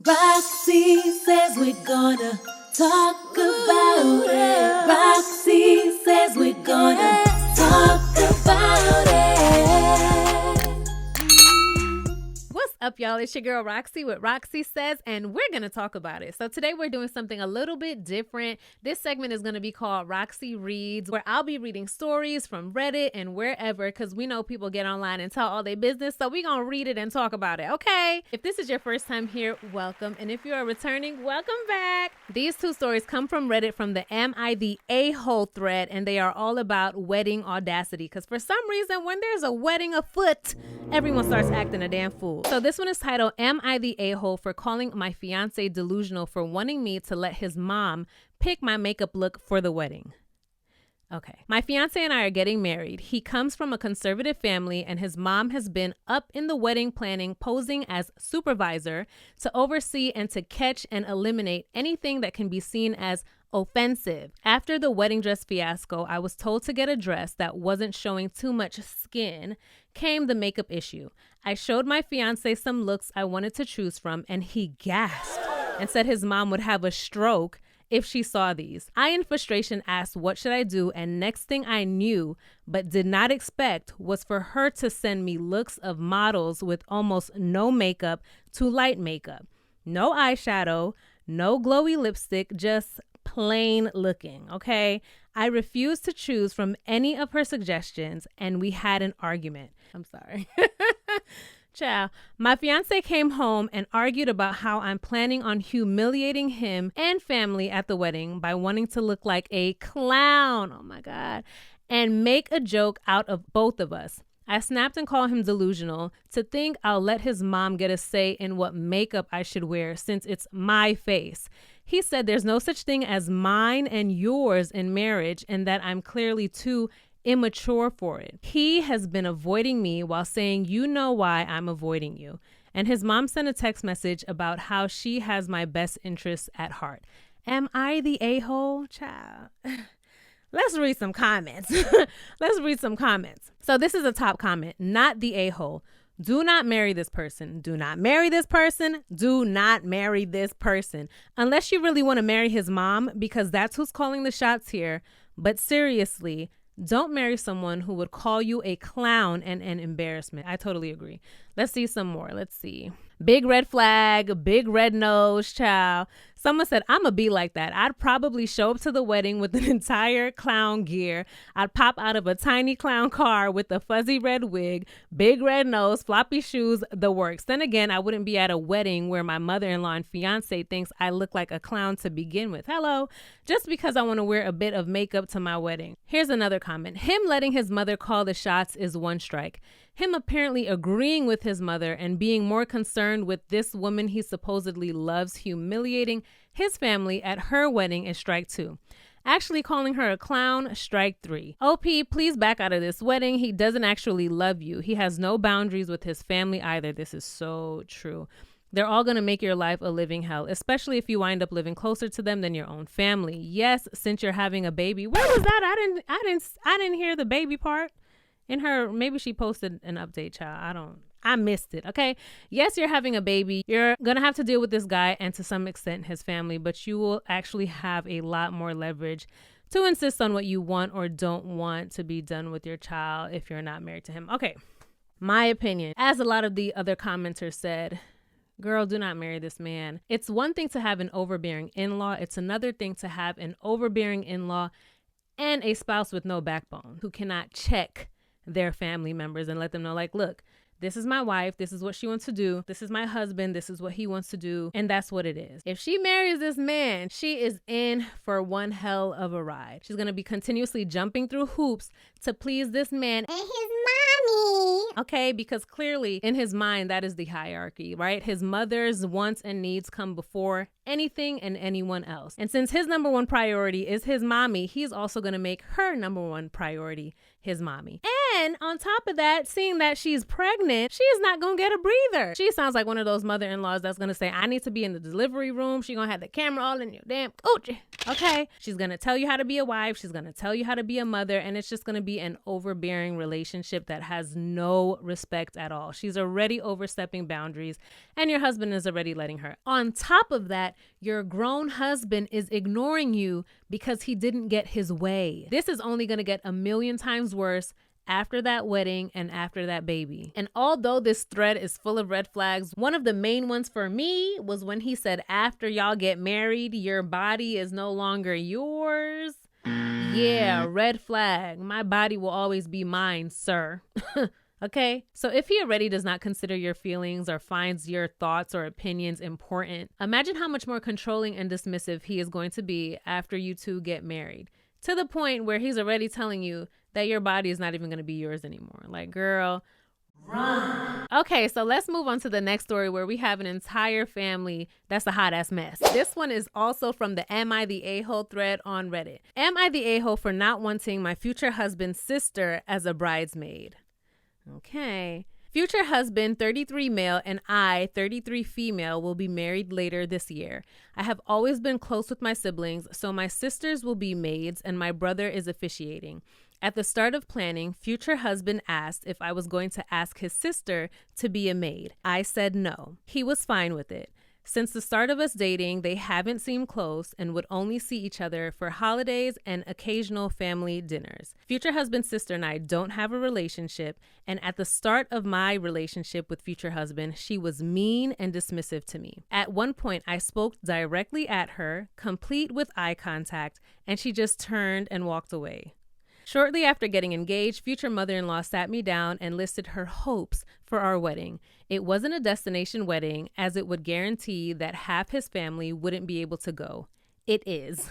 Roxiie says we're gonna talk about it. Roxiie says we're gonna talk about it. What's up, y'all? It's your girl Roxie with Roxiie Says, and we're gonna talk about it. So today we're doing something a little bit different. This segment is gonna be called Roxiie Reads, where I'll be reading stories from Reddit and wherever, because we know people get online and tell all their business. So we're gonna read it and talk about it, okay? If this is your first time here, welcome. And if you are returning, welcome back. These two stories come from Reddit from the Am I the A-hole thread, and they are all about wedding audacity. Because for some reason, when there's a wedding afoot, everyone starts acting a damn fool. So this one is titled, Am I the A-hole for calling my fiance delusional for wanting me to let his mom pick my makeup look for the wedding? Okay. My fiance and I are getting married. He comes from a conservative family, and his mom has been up in the wedding planning, posing as supervisor to oversee and to catch and eliminate anything that can be seen as offensive. After the wedding dress fiasco, I was told to get a dress that wasn't showing too much skin. Came the makeup issue. I showed my fiance some looks I wanted to choose from, and he gasped and said his mom would have a stroke if she saw these. I, in frustration, asked what should I do, and next thing I knew, but did not expect, was for her to send me looks of models with almost no makeup to light makeup. No eyeshadow, no glowy lipstick, just plain looking, okay? I refused to choose from any of her suggestions, and we had an argument. I'm sorry. Ciao. My fiance came home and argued about how I'm planning on humiliating him and family at the wedding by wanting to look like a clown, oh my God, and make a joke out of both of us. I snapped and called him delusional to think I'll let his mom get a say in what makeup I should wear since it's my face. He said there's no such thing as mine and yours in marriage, and that I'm clearly too immature for it. He has been avoiding me while saying, you know why I'm avoiding you. And his mom sent a text message about how she has my best interests at heart. Am I the a-hole? Child. Let's read some comments. Let's read some comments. So this is a top comment, not the a-hole. Do not marry this person. Do not marry this person. Do not marry this person. Unless you really want to marry his mom, because that's who's calling the shots here. But seriously, don't marry someone who would call you a clown and an embarrassment. I totally agree. Let's see some more. Let's see. Big red flag, big red nose, child. Someone said, I'ma be like that. I'd probably show up to the wedding with an entire clown gear. I'd pop out of a tiny clown car with a fuzzy red wig, big red nose, floppy shoes, the works. Then again, I wouldn't be at a wedding where my mother-in-law and fiance thinks I look like a clown to begin with. Hello, just because I want to wear a bit of makeup to my wedding. Here's another comment. Him letting his mother call the shots is one strike. Him apparently agreeing with his mother and being more concerned with this woman he supposedly loves humiliating his family at her wedding is strike 2. Actually calling her a clown, strike 3. OP, please back out of this wedding. He doesn't actually love you. He has no boundaries with his family either. This is so true. They're all going to make your life a living hell, especially if you wind up living closer to them than your own family. Yes, since you're having a baby. Where was that? I didn't hear the baby part. In her, maybe she posted an update, child. I missed it. Okay. Yes, you're having a baby. You're going to have to deal with this guy and to some extent his family, but you will actually have a lot more leverage to insist on what you want or don't want to be done with your child if you're not married to him. Okay. My opinion, as a lot of the other commenters said, girl, do not marry this man. It's one thing to have an overbearing in-law. It's another thing to have an overbearing in-law and a spouse with no backbone who cannot check their family members and let them know, like, look, this is my wife. This is what she wants to do. This is my husband. This is what he wants to do. And that's what it is. If she marries this man, she is in for one hell of a ride. She's going to be continuously jumping through hoops to please this man and his mommy. Okay, because clearly in his mind, that is the hierarchy, right? His mother's wants and needs come before anything and anyone else. And since his number one priority is his mommy, he's also going to make her number one priority his mommy. And on top of that, seeing that she's pregnant, she is not going to get a breather. She sounds like one of those mother-in-laws that's going to say, I need to be in the delivery room. She's going to have the camera all in your damn coochie. Okay. She's going to tell you how to be a wife. She's going to tell you how to be a mother. And it's just going to be an overbearing relationship that has no no respect at all. She's already overstepping boundaries, and your husband is already letting her. On top of that, your grown husband is ignoring you because he didn't get his way. This is only going to get a million times worse after that wedding and after that baby. And although this thread is full of red flags, one of the main ones for me was when he said, after y'all get married, your body is no longer yours. Yeah, red flag. My body will always be mine, sir. Okay? So if he already does not consider your feelings or finds your thoughts or opinions important, imagine how much more controlling and dismissive he is going to be after you two get married. To the point where he's already telling you that your body is not even going to be yours anymore. Like, girl, run. Okay, so let's move on to the next story where we have an entire family that's a hot ass mess. This one is also from the Am I the A-hole thread on Reddit. Am I the a-hole for not wanting my future husband's sister as a bridesmaid? Okay. Future husband, 33 male, and I, 33 female, will be married later this year. I have always been close with my siblings, so my sisters will be maids and my brother is officiating. At the start of planning, future husband asked if I was going to ask his sister to be a maid. I said no. He was fine with it. Since the start of us dating, they haven't seemed close and would only see each other for holidays and occasional family dinners. Future husband's sister and I don't have a relationship, and at the start of my relationship with future husband, she was mean and dismissive to me. At one point, I spoke directly at her, complete with eye contact, and she just turned and walked away. Shortly after getting engaged, future mother-in-law sat me down and listed her hopes for our wedding. It wasn't a destination wedding, as it would guarantee that half his family wouldn't be able to go. It is.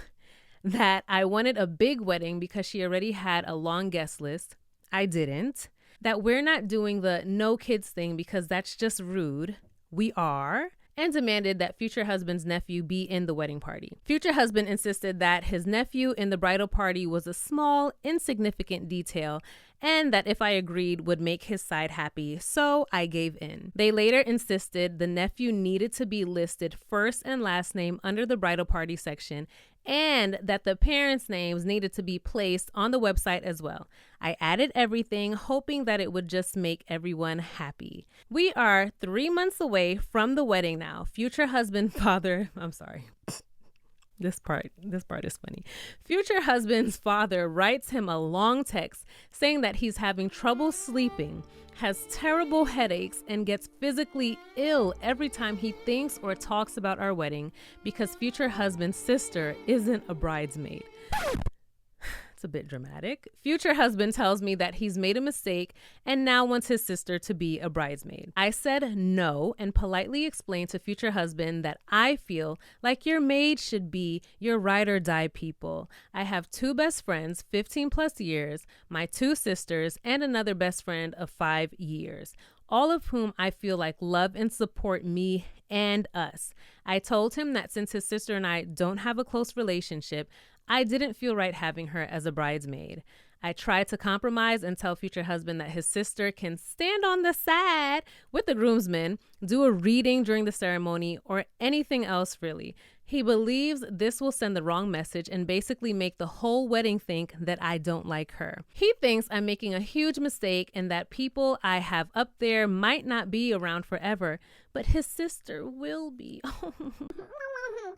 That I wanted a big wedding because she already had a long guest list. I didn't. That we're not doing the no kids thing because that's just rude. We are. And demanded that future husband's nephew be in the wedding party. Future husband insisted that his nephew in the bridal party was a small, insignificant detail, and that if I agreed would make his side happy, so I gave in. They later insisted the nephew needed to be listed first and last name under the bridal party section, and that the parents' names needed to be placed on the website as well. I added everything, hoping that it would just make everyone happy. We are 3 months away from the wedding now. Future husband, father, I'm sorry. This part is funny. Future husband's father writes him a long text saying that he's having trouble sleeping, has terrible headaches, and gets physically ill every time he thinks or talks about our wedding because future husband's sister isn't a bridesmaid. A bit dramatic. Future husband tells me that he's made a mistake and now wants his sister to be a bridesmaid. I said no and politely explained to future husband that I feel like your maid should be your ride or die people. I have 2 best friends, 15 plus years, my 2 sisters, and another best friend of 5 years, all of whom I feel like love and support me and us. I told him that since his sister and I don't have a close relationship, I didn't feel right having her as a bridesmaid. I tried to compromise and tell future husband that his sister can stand on the side with the groomsmen, do a reading during the ceremony, or anything else really. He believes this will send the wrong message and basically make the whole wedding think that I don't like her. He thinks I'm making a huge mistake and that people I have up there might not be around forever, but his sister will be.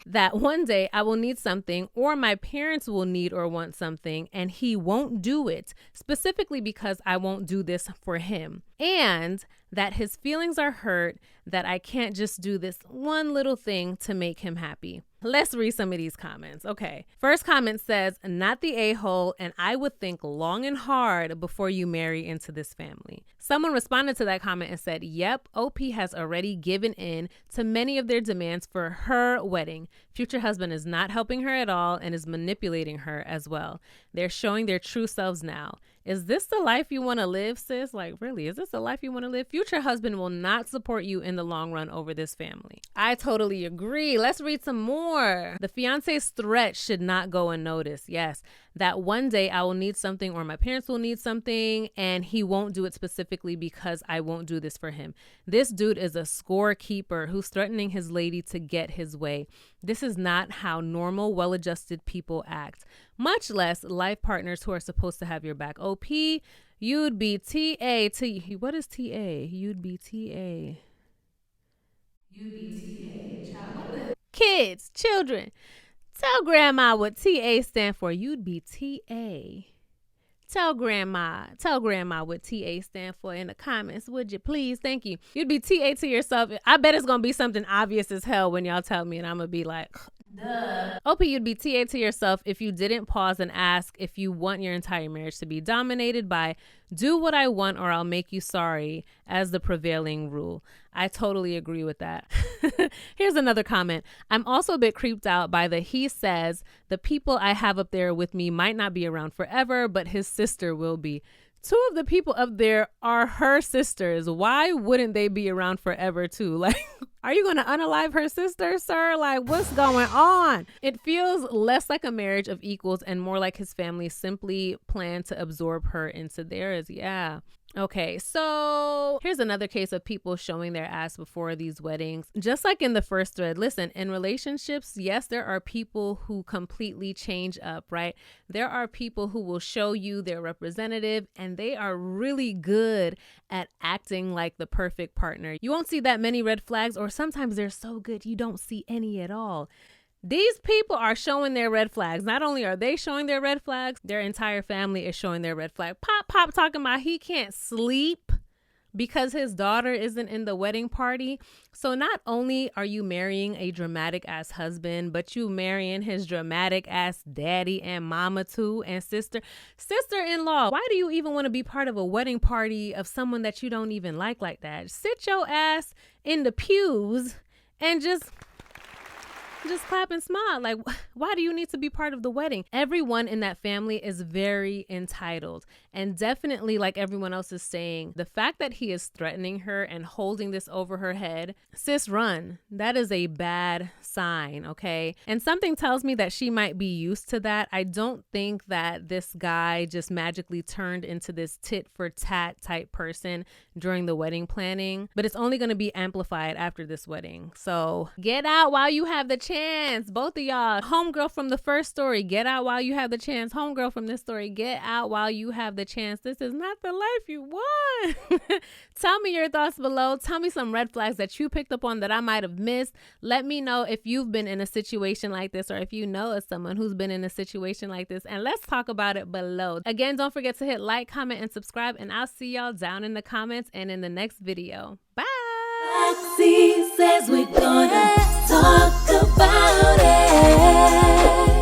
That one day I will need something, or my parents will need or want something, and he won't do it, specifically because I won't do this for him. And that his feelings are hurt, that I can't just do this one little thing to make him happy. Let's read some of these comments. Okay. First comment says, not the a-hole, and I would think long and hard before you marry into this family. Someone responded to that comment and said, yep, OP has already given in to many of their demands for her wedding. Future husband is not helping her at all and is manipulating her as well. They're showing their true selves now. Is this the life you want to live, sis? Like, really, is this the life you want to live? Future husband will not support you in the long run over this family. I totally agree. Let's read some more. The fiance's threat should not go unnoticed. Yes, that one day I will need something or my parents will need something and he won't do it specifically because I won't do this for him. This dude is a scorekeeper who's threatening his lady to get his way. This is not how normal, well-adjusted people act, much less life partners who are supposed to have your back. OP, You'd be TA to, what is TA? You'd be TA. Kids, children. Tell grandma what TA stand for. You'd be TA. Tell grandma what TA stand for in the comments, would you please? Thank you. You'd be TA to yourself. I bet it's gonna be something obvious as hell when y'all tell me, and I'm gonna be like, duh. OP, you'd be TA to yourself if you didn't pause and ask if you want your entire marriage to be dominated by do what I want or I'll make you sorry as the prevailing rule. I totally agree with that. Here's another comment. I'm also a bit creeped out by the he says the people I have up there with me might not be around forever, but his sister will be. Two of the people up there are her sisters. Why wouldn't they be around forever too? Like, are you going to unalive her sister, sir? Like, what's going on? It feels less like a marriage of equals and more like his family simply planned to absorb her into theirs. Yeah. Okay, so here's another case of people showing their ass before these weddings. Just like in the first thread, listen, in relationships, yes, there are people who completely change up, right? There are people who will show you their representative and they are really good at acting like the perfect partner. You won't see that many red flags, or sometimes they're so good you don't see any at all. These people are showing their red flags. Not only are they showing their red flags, their entire family is showing their red flag. Pop talking about he can't sleep because his daughter isn't in the wedding party. So not only are you marrying a dramatic ass husband, but you marrying his dramatic ass daddy and mama too, and sister-in-law. Why do you even want to be part of a wedding party of someone that you don't even like that? Sit your ass in the pews and just clap and smile. Like, why do you need to be part of the wedding? Everyone in that family is very entitled. And definitely, like everyone else is saying, the fact that he is threatening her and holding this over her head, sis, run. That is a bad sign, okay? And something tells me that she might be used to that. I don't think that this guy just magically turned into this tit for tat type person during the wedding planning, but it's only going to be amplified after this wedding. So get out while you have the chance. Both of y'all, homegirl from the first story, get out while you have the chance. Homegirl from this story, get out while you have the chance. This is not the life you want. Tell me your thoughts below. Tell me some red flags that you picked up on that I might have missed. Let me know if you've been in a situation like this, or if you know of someone who's been in a situation like this, and let's talk about it below. Again, don't forget to hit like, comment, and subscribe, and I'll see y'all down in the comments and in the next video. Bye. Roxiie says we're gonna talk about it.